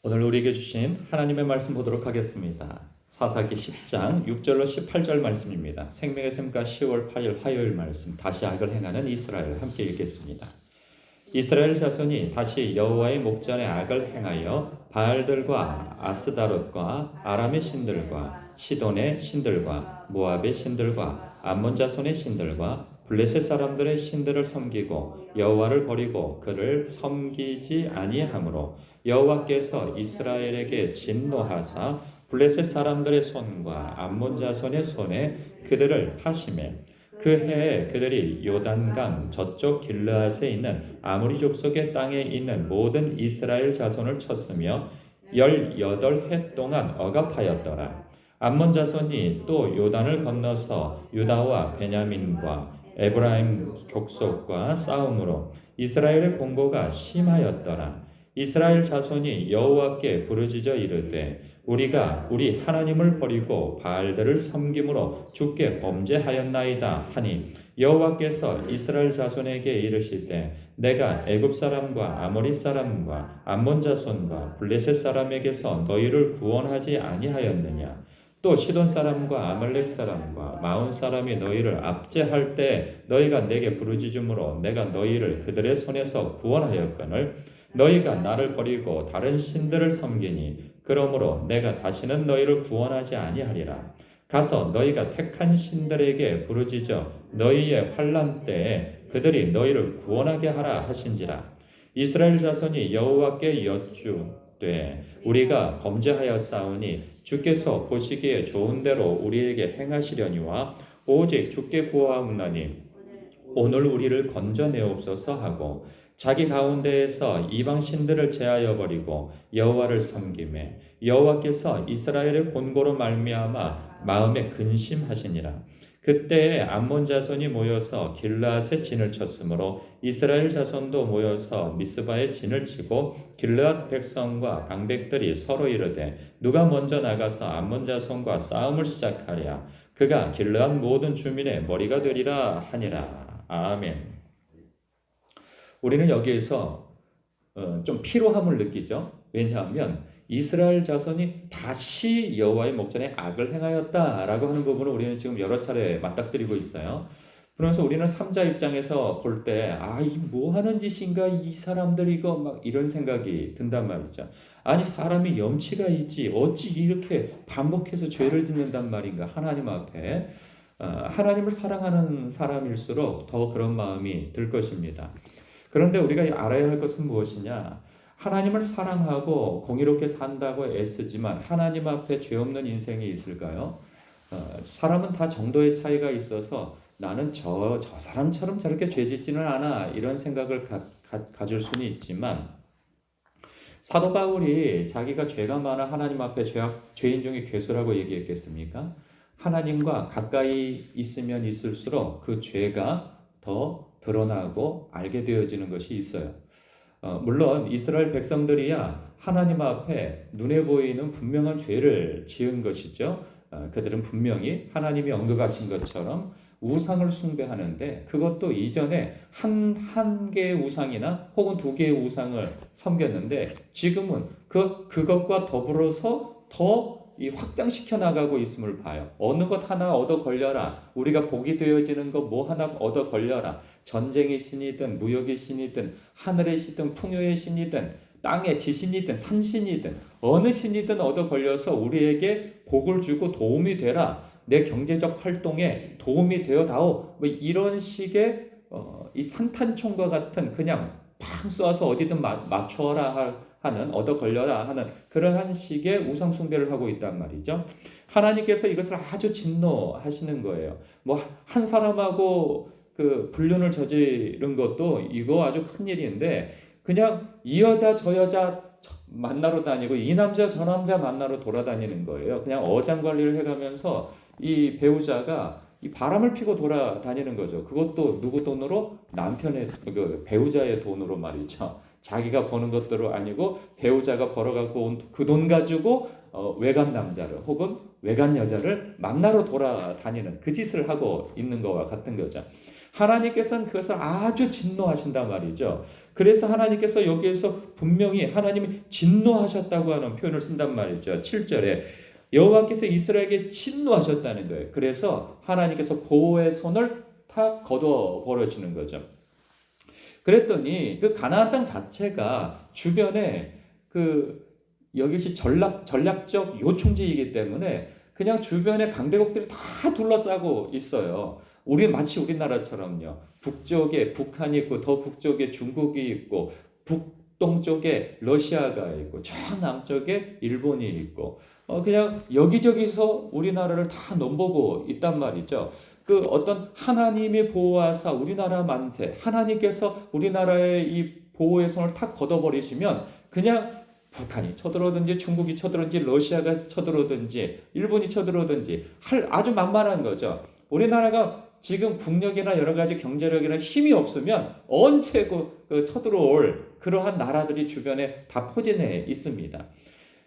오늘 우리에게 주신 하나님의 말씀 보도록 하겠습니다. 사사기 10장 6절로 18절 말씀입니다. 생명의 샘가 10월 8일 화요일 말씀, 다시 악을 행하는 이스라엘, 함께 읽겠습니다. 이스라엘 자손이 다시 여호와의 목전에 악을 행하여 바알들과 아스다롯과 아람의 신들과 시돈의 신들과 모압의 신들과 암몬 자손의 신들과 블레셋 사람들의 신들을 섬기고 여호와를 버리고 그를 섬기지 아니하므로 여호와께서 이스라엘에게 진노하사 블레셋 사람들의 손과 암몬 자손의 손에 그들을 하시매 그 해에 그들이 요단강 저쪽 길르앗에 있는 아모리 족속의 땅에 있는 모든 이스라엘 자손을 쳤으며 18해 동안 억압하였더라. 암몬 자손이 또 요단을 건너서 유다와 베냐민과 에브라임 족속과 싸움으로 이스라엘의 공고가 심하였더라. 이스라엘 자손이 여호와께 부르짖어 이르되 우리가 우리 하나님을 버리고 바알들을 섬김으로 주께 범죄하였나이다 하니 여호와께서 이스라엘 자손에게 이르시되 내가 애굽 사람과 아모리 사람과 암몬 자손과 블레셋 사람에게서 너희를 구원하지 아니하였느냐. 또 시돈 사람과 아말렉 사람과 마온 사람이 너희를 압제할 때 너희가 내게 부르짖음으로 내가 너희를 그들의 손에서 구원하였거늘 너희가 나를 버리고 다른 신들을 섬기니 그러므로 내가 다시는 너희를 구원하지 아니하리라. 가서 너희가 택한 신들에게 부르짖어 너희의 환난 때에 그들이 너희를 구원하게 하라 하신지라. 이스라엘 자손이 여호와께 여쭈되 우리가 범죄하였사오니 주께서 보시기에 좋은 대로 우리에게 행하시려니와 오직 주께 구하옵나니 오늘 우리를 건져내옵소서 하고 자기 가운데에서 이방 신들을 제하여 버리고 여호와를 섬기매 여호와께서 이스라엘의 곤고로 말미암아 마음에 근심하시니라. 그때에 암몬 자손이 모여서 길르앗에 진을 쳤으므로 이스라엘 자손도 모여서 미스바에 진을 치고 길르앗 백성과 방백들이 서로 이르되 누가 먼저 나가서 암몬 자손과 싸움을 시작하랴. 그가 길르앗 모든 주민의 머리가 되리라 하니라. 아멘. 우리는 여기에서 좀 피로함을 느끼죠. 왜냐하면 이스라엘 자손이 다시 여호와의 목전에 악을 행하였다라고 하는 부분을 우리는 지금 여러 차례 맞닥뜨리고 있어요. 그러면서 우리는 3자 입장에서 볼 때 이 뭐 하는 짓인가 이 사람들 이거 막 이런 생각이 든단 말이죠. 아니 사람이 염치가 있지 어찌 이렇게 반복해서 죄를 짓는단 말인가 하나님 앞에. 하나님을 사랑하는 사람일수록 더 그런 마음이 들 것입니다. 그런데 우리가 알아야 할 것은 무엇이냐? 하나님을 사랑하고 공의롭게 산다고 애쓰지만 하나님 앞에 죄 없는 인생이 있을까요? 사람은 다 정도의 차이가 있어서 나는 저 사람처럼 저렇게 죄 짓지는 않아 이런 생각을 가질 수는 있지만 사도 바울이 자기가 죄가 많아 하나님 앞에 죄인 중에 괴수라고 얘기했겠습니까? 하나님과 가까이 있으면 있을수록 그 죄가 더 드러나고 알게 되어지는 것이 있어요. 물론 이스라엘 백성들이야 하나님 앞에 눈에 보이는 분명한 죄를 지은 것이죠. 그들은 분명히 하나님이 언급하신 것처럼 우상을 숭배하는데 그것도 이전에 한 개의 우상이나 혹은 2개의 우상을 섬겼는데 지금은 그것과 더불어서 더 확장시켜 나가고 있음을 봐요. 어느 것 하나 얻어 걸려라. 우리가 복이 되어지는 것 뭐 하나 얻어 걸려라. 전쟁의 신이든 무역의 신이든 하늘의 신이든 풍요의 신이든 땅의 지신이든 산신이든 어느 신이든 얻어 걸려서 우리에게 복을 주고 도움이 되라. 내 경제적 활동에 도움이 되어다오. 뭐 이런 식의 이 산탄총과 같은 그냥 팡 쏘아서 어디든 맞춰라 하는 얻어 걸려라 하는 그러한 식의 우상 숭배를 하고 있단 말이죠. 하나님께서 이것을 아주 진노하시는 거예요. 뭐 한 사람하고 그 불륜을 저지른 것도 이거 아주 큰 일인데 그냥 이 여자 저 여자 만나러 다니고 이 남자 저 남자 만나러 돌아다니는 거예요. 그냥 어장 관리를 해가면서 이 배우자가 이 바람을 피고 돌아다니는 거죠. 그것도 누구 돈으로? 남편의 그 배우자의 돈으로 말이죠. 자기가 버는 것들은 아니고 배우자가 벌어갖고 온 그 돈 가지고 외간 남자를 혹은 외간 여자를 만나러 돌아다니는 그 짓을 하고 있는 것과 같은 거죠. 하나님께서는 그것을 아주 진노하신단 말이죠. 그래서 하나님께서 여기에서 분명히 하나님이 진노하셨다고 하는 표현을 쓴단 말이죠. 7절에 여호와께서 이스라엘에게 진노하셨다는 거예요. 그래서 하나님께서 보호의 손을 탁 걷어 버려지는 거죠. 그랬더니 그 가나안 땅 자체가 주변에 여기시 전략적 요충지이기 때문에 그냥 주변에 강대국들이 다 둘러싸고 있어요. 마치 우리나라처럼요. 북쪽에 북한이 있고 더 북쪽에 중국이 있고 북동쪽에 러시아가 있고 저 남쪽에 일본이 있고 그냥 여기저기서 우리나라를 다 넘보고 있단 말이죠. 어떤 하나님이 보호하사 우리나라 만세, 하나님께서 우리나라의 이 보호의 손을 탁 걷어버리시면 그냥 북한이 쳐들어오든지 중국이 쳐들어오든지 러시아가 쳐들어오든지 일본이 쳐들어오든지 아주 만만한 거죠. 우리나라가 지금 국력이나 여러 가지 경제력이나 힘이 없으면 언제 쳐들어올 그러한 나라들이 주변에 다 포진해 있습니다.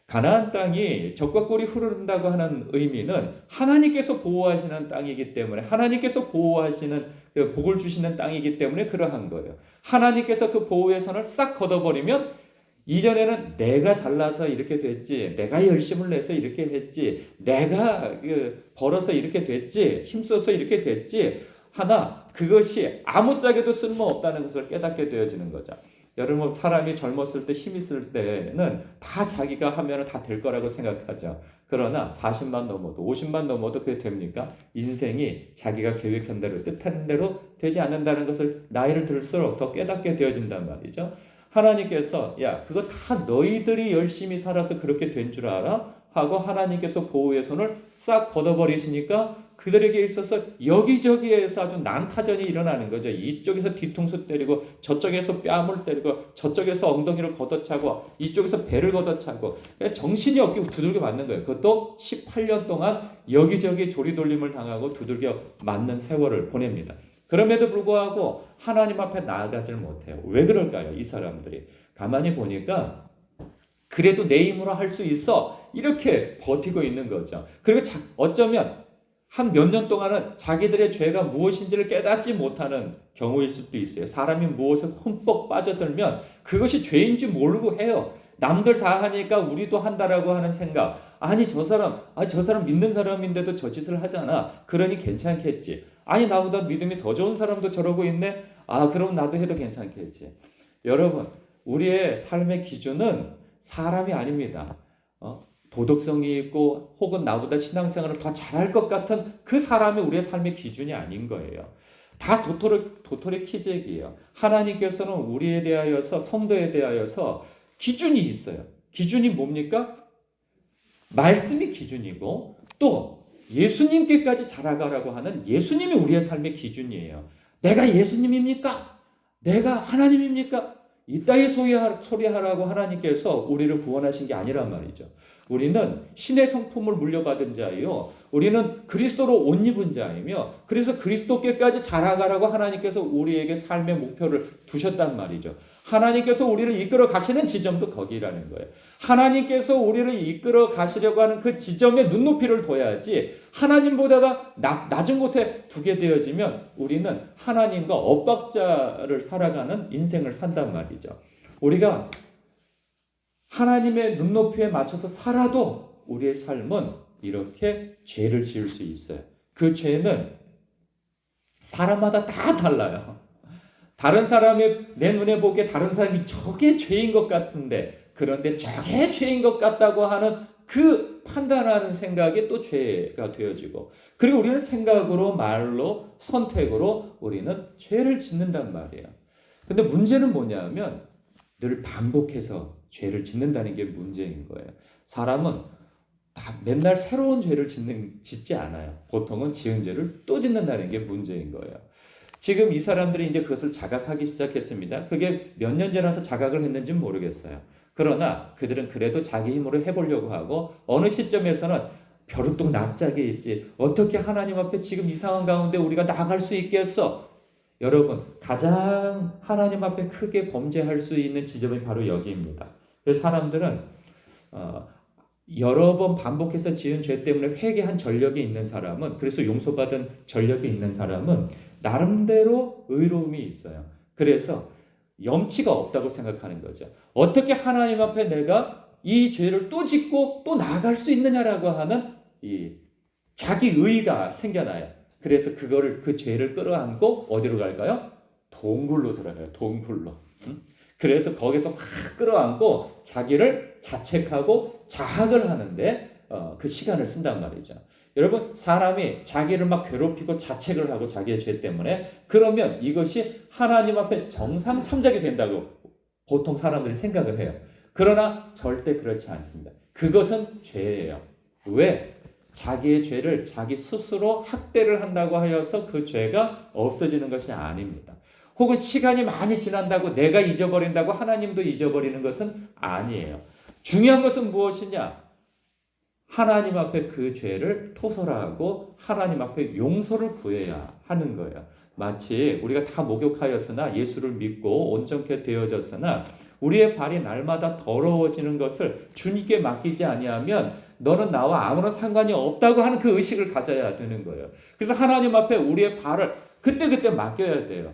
가나안 땅이 적과 꿀이 흐른다고 하는 의미는 하나님께서 보호하시는 땅이기 때문에 하나님께서 보호하시는 복을 주시는 땅이기 때문에 그러한 거예요. 하나님께서 그 보호의 선을 싹 걷어버리면 이전에는 내가 잘나서 이렇게 됐지, 내가 열심을 내서 이렇게 했지, 내가 벌어서 이렇게 됐지, 힘써서 이렇게 됐지 하나 그것이 아무짝에도 쓸모없다는 것을 깨닫게 되어지는 거죠. 여러분 사람이 젊었을 때 힘 있을 때는 다 자기가 하면 다 될 거라고 생각하죠. 그러나 40만 넘어도 50만 넘어도 그게 됩니까? 인생이 자기가 계획한 대로 뜻하는 대로 되지 않는다는 것을 나이를 들수록 더 깨닫게 되어진단 말이죠. 하나님께서 그거 다 너희들이 열심히 살아서 그렇게 된 줄 알아? 하고 하나님께서 보호의 손을 싹 걷어버리시니까 그들에게 있어서 여기저기에서 아주 난타전이 일어나는 거죠. 이쪽에서 뒤통수 때리고 저쪽에서 뺨을 때리고 저쪽에서 엉덩이를 걷어차고 이쪽에서 배를 걷어차고 정신이 없게 두들겨 맞는 거예요. 그것도 18년 동안 여기저기 조리돌림을 당하고 두들겨 맞는 세월을 보냅니다. 그럼에도 불구하고 하나님 앞에 나아가질 못해요. 왜 그럴까요? 이 사람들이 가만히 보니까 그래도 내 힘으로 할 수 있어 이렇게 버티고 있는 거죠. 그리고 어쩌면 한 몇 년 동안은 자기들의 죄가 무엇인지를 깨닫지 못하는 경우일 수도 있어요. 사람이 무엇에 흠뻑 빠져들면 그것이 죄인지 모르고 해요. 남들 다 하니까 우리도 한다라고 하는 생각. 저 사람 믿는 사람인데도 저 짓을 하잖아. 그러니 괜찮겠지. 나보다 믿음이 더 좋은 사람도 저러고 있네. 그럼 나도 해도 괜찮겠지. 여러분, 우리의 삶의 기준은 사람이 아닙니다. 도덕성이 있고 혹은 나보다 신앙생활을 더 잘할 것 같은 그 사람이 우리의 삶의 기준이 아닌 거예요. 다 도토리 키재기예요. 하나님께서는 우리에 대하여서 성도에 대하여서 기준이 있어요. 기준이 뭡니까? 말씀이 기준이고 또 예수님께까지 자라가라고 하는 예수님이 우리의 삶의 기준이에요. 내가 예수님입니까? 내가 하나님입니까? 이따위 소리하라고 하나님께서 우리를 구원하신 게 아니란 말이죠. 우리는 신의 성품을 물려받은 자이요. 우리는 그리스도로 옷 입은 자이며 그래서 그리스도께까지 자라가라고 하나님께서 우리에게 삶의 목표를 두셨단 말이죠. 하나님께서 우리를 이끌어 가시는 지점도 거기라는 거예요. 하나님께서 우리를 이끌어 가시려고 하는 그 지점에 눈높이를 둬야지 하나님보다 낮은 곳에 두게 되어지면 우리는 하나님과 엇박자를 살아가는 인생을 산단 말이죠. 우리가 하나님의 눈높이에 맞춰서 살아도 우리의 삶은 이렇게 죄를 지을 수 있어요. 그 죄는 사람마다 다 달라요. 다른 사람이 내 눈에 보기에 다른 사람이 저게 죄인 것 같은데 그런데 저게 죄인 것 같다고 하는 그 판단하는 생각이 또 죄가 되어지고 그리고 우리는 생각으로 말로 선택으로 우리는 죄를 짓는단 말이에요. 근데 문제는 뭐냐면 늘 반복해서 죄를 짓는다는 게 문제인 거예요. 사람은 다 맨날 새로운 죄를 짓지 않아요. 보통은 지은 죄를 또 짓는다는 게 문제인 거예요. 지금 이 사람들이 이제 그것을 자각하기 시작했습니다. 그게 몇 년 지나서 자각을 했는지는 모르겠어요. 그러나 그들은 그래도 자기 힘으로 해보려고 하고 어느 시점에서는 벼룩도 낯짝에 있지 어떻게 하나님 앞에 지금 이 상황 가운데 우리가 나아갈 수 있겠어? 여러분 가장 하나님 앞에 크게 범죄할 수 있는 지점이 바로 여기입니다. 그래서 사람들은 여러 번 반복해서 지은 죄 때문에 회개한 전력이 있는 사람은 그래서 용서받은 전력이 있는 사람은 나름대로 의로움이 있어요. 그래서 염치가 없다고 생각하는 거죠. 어떻게 하나님 앞에 내가 이 죄를 또 짓고 또 나아갈 수 있느냐라고 하는 이 자기 의의가 생겨나요. 그래서 그 죄를 끌어안고 어디로 갈까요? 동굴로 들어가요. 동굴로. 그래서 거기서 확 끌어안고 자기를 자책하고 자학을 하는데 그 시간을 쓴단 말이죠. 여러분, 사람이 자기를 막 괴롭히고 자책을 하고 자기의 죄 때문에, 그러면 이것이 하나님 앞에 정상 참작이 된다고 보통 사람들이 생각을 해요. 그러나 절대 그렇지 않습니다. 그것은 죄예요. 왜? 자기의 죄를 자기 스스로 학대를 한다고 하여서 그 죄가 없어지는 것이 아닙니다. 혹은 시간이 많이 지난다고 내가 잊어버린다고 하나님도 잊어버리는 것은 아니에요. 중요한 것은 무엇이냐? 하나님 앞에 그 죄를 토설하고 하나님 앞에 용서를 구해야 하는 거예요. 마치 우리가 다 목욕하였으나 예수를 믿고 온전케 되어졌으나 우리의 발이 날마다 더러워지는 것을 주님께 맡기지 아니하면 너는 나와 아무런 상관이 없다고 하는 그 의식을 가져야 되는 거예요. 그래서 하나님 앞에 우리의 발을 그때그때 맡겨야 돼요.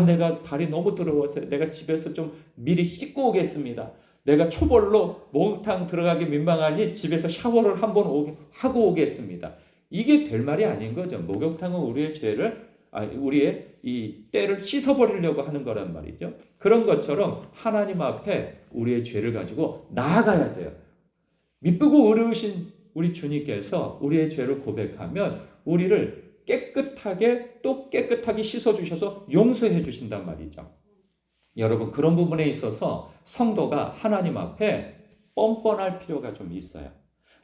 내가 발이 너무 더러워서 내가 집에서 좀 미리 씻고 오겠습니다. 내가 초벌로 목욕탕 들어가기 민망하니 집에서 샤워를 한번 하고 오겠습니다. 이게 될 말이 아닌 거죠. 목욕탕은 우리의 죄를, 우리의 이 때를 씻어버리려고 하는 거란 말이죠. 그런 것처럼 하나님 앞에 우리의 죄를 가지고 나아가야 돼요. 미쁘고 의로우신 우리 주님께서 우리의 죄를 고백하면 우리를 깨끗하게 또 깨끗하게 씻어주셔서 용서해 주신단 말이죠. 여러분, 그런 부분에 있어서 성도가 하나님 앞에 뻔뻔할 필요가 좀 있어요.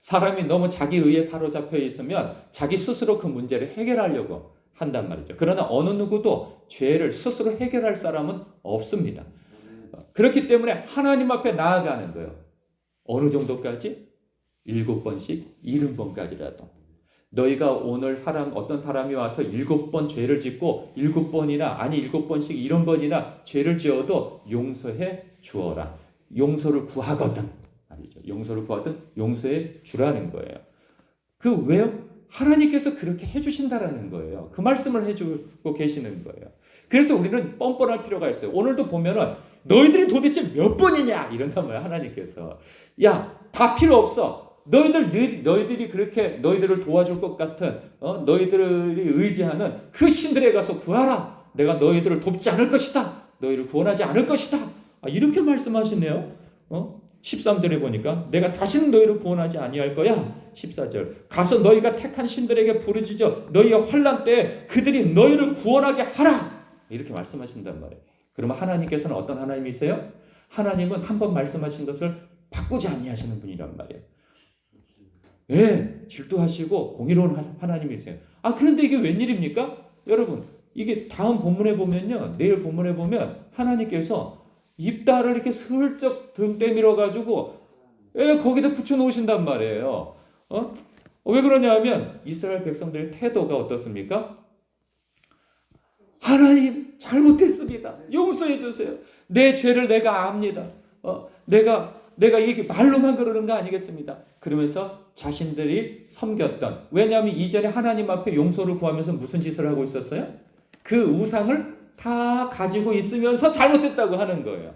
사람이 너무 자기 의에 사로잡혀 있으면 자기 스스로 그 문제를 해결하려고 한단 말이죠. 그러나 어느 누구도 죄를 스스로 해결할 사람은 없습니다. 그렇기 때문에 하나님 앞에 나아가는 거예요. 어느 정도까지? 7번씩 70번까지라도. 너희가 오늘 어떤 사람이 와서 7번 죄를 짓고 7번이나 아니 7번씩 70번이나 죄를 지어도 용서해 주어라. 용서를 구하거든. 아니죠. 용서를 구하든 용서해 주라는 거예요. 그 왜요? 하나님께서 그렇게 해주신다라는 거예요. 그 말씀을 해주고 계시는 거예요. 그래서 우리는 뻔뻔할 필요가 있어요. 오늘도 보면은 너희들이 도대체 몇 번이냐 이런단 말이에요. 하나님께서. 다 필요 없어. 너희들이 그렇게 너희들을 도와줄 것 같은 너희들이 의지하는 그 신들에 가서 구하라. 내가 너희들을 돕지 않을 것이다. 너희를 구원하지 않을 것이다. 이렇게 말씀하시네요. 13절에 보니까 내가 다시는 너희를 구원하지 아니할 거야. 14절 가서 너희가 택한 신들에게 부르짖어 너희의 환난 때에 그들이 너희를 구원하게 하라. 이렇게 말씀하신단 말이에요. 그러면 하나님께서는 어떤 하나님이세요? 하나님은 한번 말씀하신 것을 바꾸지 아니하시는 분이란 말이에요. 질투하시고 공의로운 하나님이세요. 그런데 이게 웬일입니까? 여러분, 이게 다음 본문에 보면요. 내일 본문에 보면 하나님께서 입다를 이렇게 슬쩍 등 때밀어 가지고 거기다 붙여 놓으신단 말이에요. 왜 그러냐 하면 이스라엘 백성들의 태도가 어떻습니까? 하나님 잘못했습니다. 용서해 주세요. 내 죄를 내가 압니다. 내가 이게 말로만 그러는 거 아니겠습니다. 그러면서 자신들이 섬겼던, 왜냐하면 이전에 하나님 앞에 용서를 구하면서 무슨 짓을 하고 있었어요? 그 우상을 다 가지고 있으면서 잘못했다고 하는 거예요.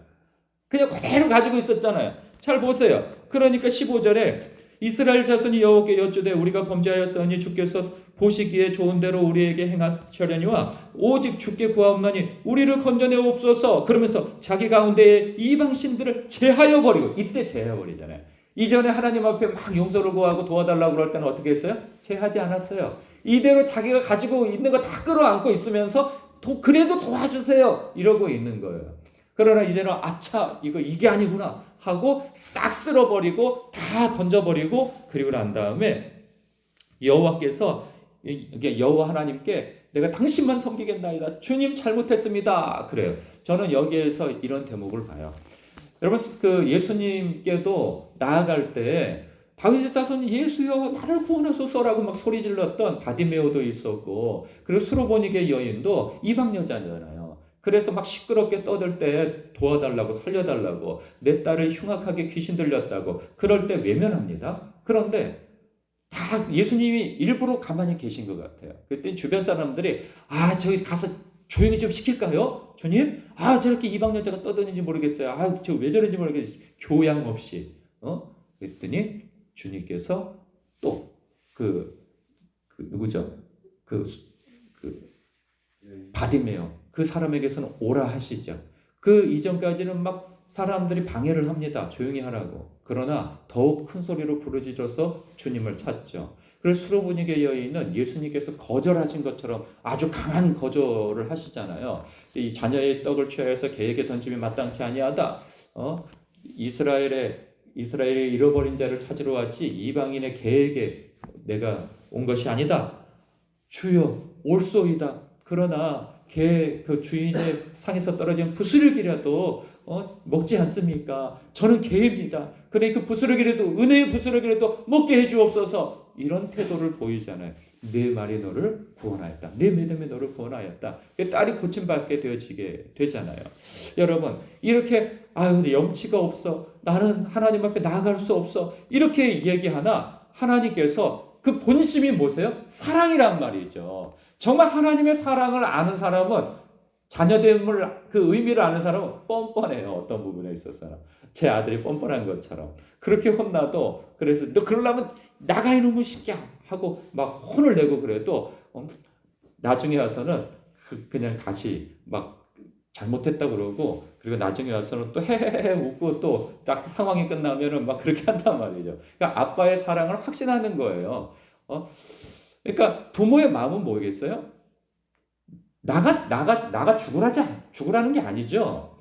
그냥 그대로 가지고 있었잖아요. 잘 보세요. 그러니까 15절에 이스라엘 자손이 여호와께 여쭈되 우리가 범죄하였으니 주께서 보시기에 좋은 대로 우리에게 행하시려니와 오직 주께 구하옵나니 우리를 건져내옵소서. 그러면서 자기 가운데에 이방 신들을 제하여 버리고, 이때 제하여 버리잖아요. 이전에 하나님 앞에 막 용서를 구하고 도와달라고 그럴 때는 어떻게 했어요? 제하지 않았어요. 이대로 자기가 가지고 있는 거 다 끌어안고 있으면서 그래도 도와주세요 이러고 있는 거예요. 그러나 이제는 아차 이게 아니구나 하고 싹 쓸어버리고 다 던져버리고, 그리고 난 다음에 여호와께서 여호와 하나님께 내가 당신만 섬기겠나이다. 주님 잘못했습니다. 그래요. 저는 여기에서 이런 대목을 봐요. 여러분, 그 예수님께도 나아갈 때 다윗의 자손이 예수여 나를 구원하소서라고 막 소리 질렀던 바디메오도 있었고, 그리고 수로보니게 여인도 이방 여자잖아요. 그래서 막 시끄럽게 떠들 때 도와달라고, 살려달라고, 내 딸을 흉악하게 귀신 들렸다고 그럴 때 외면합니다. 그런데 다 예수님이 일부러 가만히 계신 것 같아요. 그때 주변 사람들이 저기 가서 조용히 좀 시킬까요? 주님? 저렇게 이방 여자가 떠드는지 모르겠어요. 저 왜 저런지 모르겠어요. 교양 없이. 그랬더니 주님께서 또 누구죠? 바디메오 그 사람에게서는 오라 하시죠. 그 이전까지는 막 사람들이 방해를 합니다. 조용히 하라고. 그러나 더욱 큰 소리로 부르짖어서 주님을 찾죠. 그래서 수로보니게 여인은 예수님께서 거절하신 것처럼 아주 강한 거절을 하시잖아요. 이 자녀의 떡을 취하여서 개에게 던짐이 마땅치 아니하다. 이스라엘의 잃어버린 자를 찾으러 왔지 이방인의 개에게 내가 온 것이 아니다. 주여 올소이다. 그러나 개 그 주인의 상에서 떨어진 부스러기라도 먹지 않습니까? 저는 개입니다. 그러니 그 부스러기라도 은혜의 부스러기라도 먹게 해주옵소서. 이런 태도를 보이잖아요. 내 말이 너를 구원하였다. 내 믿음이 너를 구원하였다. 딸이 고침받게 되어지게 되잖아요. 여러분 이렇게 근데 염치가 없어. 나는 하나님 앞에 나아갈 수 없어. 이렇게 얘기하나 하나님께서 그 본심이 뭐세요? 사랑이란 말이죠. 정말 하나님의 사랑을 아는 사람은 자녀됨을 그 의미를 아는 사람은 뻔뻔해요. 어떤 부분에 있어서 제 아들이 뻔뻔한 것처럼 그렇게 혼나도 그래서 너 그러려면 나가 이놈의 새끼야 하고 막 혼을 내고 그래도 나중에 와서는 그냥 다시 막 잘못했다 그러고 그리고 나중에 와서는 또 헤헤헤 웃고 또 딱 상황이 끝나면은 막 그렇게 한단 말이죠. 그러니까 아빠의 사랑을 확신하는 거예요. 그러니까 부모의 마음은 뭐겠어요? 나가 죽으라는 게 아니죠.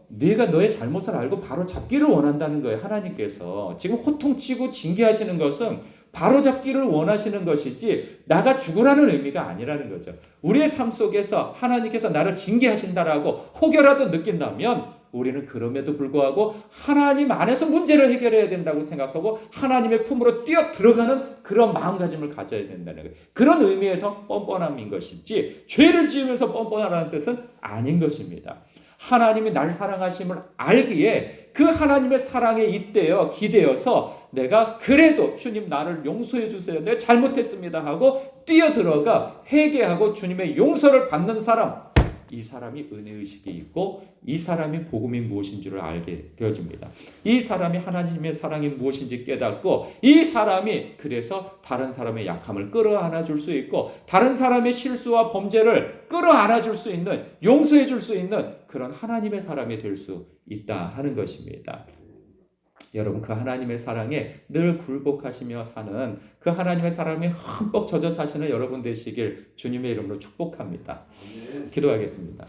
네가 너의 잘못을 알고 바로 잡기를 원한다는 거예요. 하나님께서 지금 호통치고 징계하시는 것은 바로 잡기를 원하시는 것이지 나가 죽으라는 의미가 아니라는 거죠. 우리의 삶 속에서 하나님께서 나를 징계하신다라고 혹여라도 느낀다면 우리는 그럼에도 불구하고 하나님 안에서 문제를 해결해야 된다고 생각하고 하나님의 품으로 뛰어 들어가는 그런 마음가짐을 가져야 된다는 거예요. 그런 의미에서 뻔뻔함인 것이지 죄를 지으면서 뻔뻔하라는 뜻은 아닌 것입니다. 하나님이 날 사랑하심을 알기에 그 하나님의 사랑에 잇대어 기대어서 내가 그래도 주님 나를 용서해 주세요. 내가 잘못했습니다 하고 뛰어들어가 회개하고 주님의 용서를 받는 사람, 이 사람이 은혜의식이 있고 이 사람이 복음이 무엇인 줄을 알게 되어집니다. 이 사람이 하나님의 사랑이 무엇인지 깨닫고 이 사람이 그래서 다른 사람의 약함을 끌어안아 줄 수 있고 다른 사람의 실수와 범죄를 끌어안아 줄 수 있는 용서해 줄 수 있는 그런 하나님의 사람이 될 수 있다 하는 것입니다. 여러분 그 하나님의 사랑에 늘 굴복하시며 사는 그 하나님의 사랑에 흠뻑 젖어 사시는 여러분 되시길 주님의 이름으로 축복합니다. 기도하겠습니다.